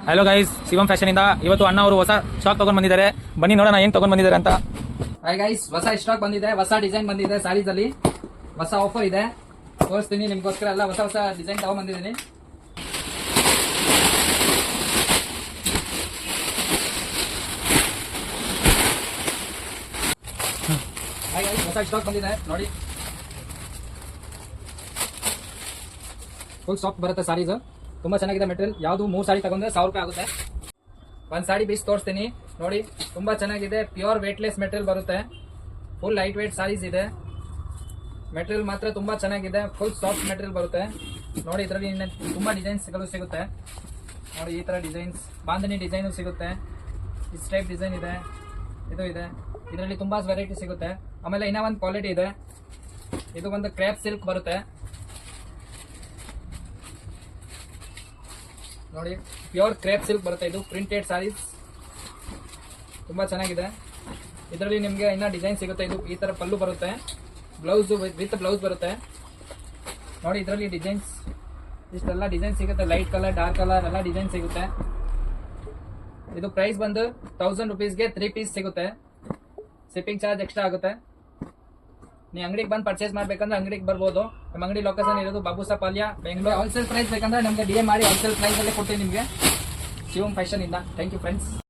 Hello guys, ಶಿವಂ fashion ಇಂದ ಇವತ್ತು ಅಣ್ಣ ಅವರು ಹೊಸ ಸ್ಟಾಕ್ ತಗೊಂಡ್ ಬಂದಿದ್ದಾರೆ. ಬನ್ನಿ ನೋಡೋಣ ಏನ್ ತಗೊಂಡ್ ಬಂದಿದ್ದಾರೆ ಅಂತ. ಹಾಯ್ ಗೈಸ್, ಹೊಸ ಸ್ಟಾಕ್ ಬಂದಿದೆ, ಹೊಸ ಡಿಸೈನ್ ಬಂದಿದೆ. ಸಾರೀಸ್ ಅಲ್ಲಿ ಹೊಸ ಆಫರ್ ಇದೆ, ತೋರಿಸ್ತೀನಿ ನಿಮ್ಗೋಸ್ಕರ. ಎಲ್ಲ ಹೊಸ ಹೊಸ ಡಿಸೈನ್ ತಗೊಂಡ್ ಬಂದಿದ್ದೀನಿ. ಹಾಯ್ ಗೈಸ್, ಹೊಸ ಸ್ಟಾಕ್ ಬಂದಿದೆ ನೋಡಿ. ಫುಲ್ ಸಾಫ್ಟ್ ಬರುತ್ತೆ ಸಾರೀಸ್, ತುಂಬಾ ಚೆನ್ನಾಗಿದೆ ಮೆಟೀರಿಯಲ್. ಯಾವ್ದು 3 ಸಾರಿ ತಗೊಂಡ್ರೆ 1000 ರೂಪಾಯಿ ಆಗುತ್ತೆ. ಒಂದ್ ಸಾಡಿ ಬೀಸ್ ತೋರಿಸ್ತೀನಿ ನೋಡಿ. ತುಂಬಾ ಚೆನ್ನಾಗಿದೆ, ಪ್ಯೂರ್ ವೇಟ್ಲೆಸ್ ಮೆಟೀರಿಯಲ್ ಬರುತ್ತೆ. ಫುಲ್ ಲೈಟ್ ವೇಟ್ ಸಾರೀಸ್ ಇದೆ. ಮೆಟೀರಿಯಲ್ ಮಾತ್ರ ತುಂಬಾ ಚೆನ್ನಾಗಿದೆ, ಫುಲ್ ಸಾಫ್ಟ್ ಮೆಟೀರಿಯಲ್ ಬರುತ್ತೆ ನೋಡಿ. ಇದರಲ್ಲಿ ತುಂಬಾ ಡಿಸೈನ್ಸ್ ಗಳು ಸಿಗುತ್ತೆ ನೋಡಿ. ಈ ತರ ಡಿಸೈನ್ಸ್, ಬಾಂಧನಿ ಡಿಸೈನ್ ಸಿಗುತ್ತೆ. ಇಸ್ ಟೈಪ್ ಡಿಸೈನ್ ಇದೆ, ಇದು ಇದೆ. ಇದರಲ್ಲಿ ತುಂಬಾ ವೆರೈಟಿ ಸಿಗುತ್ತೆ. ಆಮೇಲೆ ಇನ್ನೂ ಒಂದು ಕ್ವಾಲಿಟಿ ಇದೆ, ಇದು ಒಂದು ಕ್ರೇಪ್ ಸಿಲ್ಕ್ ಬರುತ್ತೆ ನೋಡಿ. ಪ್ಯೂರ್ ಕ್ರೇಪ್ ಸಿಲ್ಕ್ ಬರುತ್ತೆ. ಇದು ಪ್ರಿಂಟೆಡ್ ಸಾರೀಸ್, ತುಂಬಾ ಚೆನ್ನಾಗಿದೆ. ಇದರಲ್ಲಿ ನಿಮಗೆ ಇನ್ನ ಡಿಸೈನ್ ಸಿಗುತ್ತೆ. ಇದು ಈ ತರ ಪಲ್ಲು ಬರುತ್ತೆ, ಬ್ಲೌಸ್ ವಿತ್ ಬ್ಲೌಸ್ ಬರುತ್ತೆ ನೋಡಿ. ಇದರಲ್ಲಿ ಡಿಸೈನ್ಸ್ ಇಷ್ಟೆಲ್ಲ ಡಿಸೈನ್ ಸಿಗುತ್ತೆ. ಲೈಟ್ ಕಲರ್, ಡಾರ್ಕ್ ಕಲರ್ ಎಲ್ಲ ಡಿಸೈನ್ ಸಿಗುತ್ತೆ. ಇದು ಪ್ರೈಸ್ ಬಂದು 1000 ರುಪೀಸ್ಗೆ 3 ಪೀಸ್ ಸಿಗುತ್ತೆ. ಶಿಪ್ಪಿಂಗ್ ಚಾರ್ಜ್ ಎಕ್ಸ್ಟ್ರಾ ಆಗುತ್ತೆ. ನೀವು ಅಂಗಡಿಗೆ ಬಂದು ಪರ್ಚೇಸ್ ಮಾಡ್ಬೇಕಂದ್ರೆ ಅಂಗಡಿಗೆ ಬರ್ಬೋದು. ನಮ್ಮ ಅಂಗಡಿ ಲೊಕೇಶನ್ ಇರೋದು ಬಾಬುಸಾಪಾಳ್ಯ, ಬೆಂಗಳೂರು. ಹೋಲ್ಸೇಲ್ ಪ್ರೈಸ್ ಬೇಕಂದ್ರೆ ನಮಗೆ DM ಮಾಡಿ ಹೋಲ್ಸೇಲ್ ಪ್ರೈಸ್ ಅಲ್ಲೇ ಕೊಡ್ತೀವಿ ನಿಮಗೆ, ಶಿವಂ ಫ್ಯಾಷನ್ ಇಂದ. Thank you friends.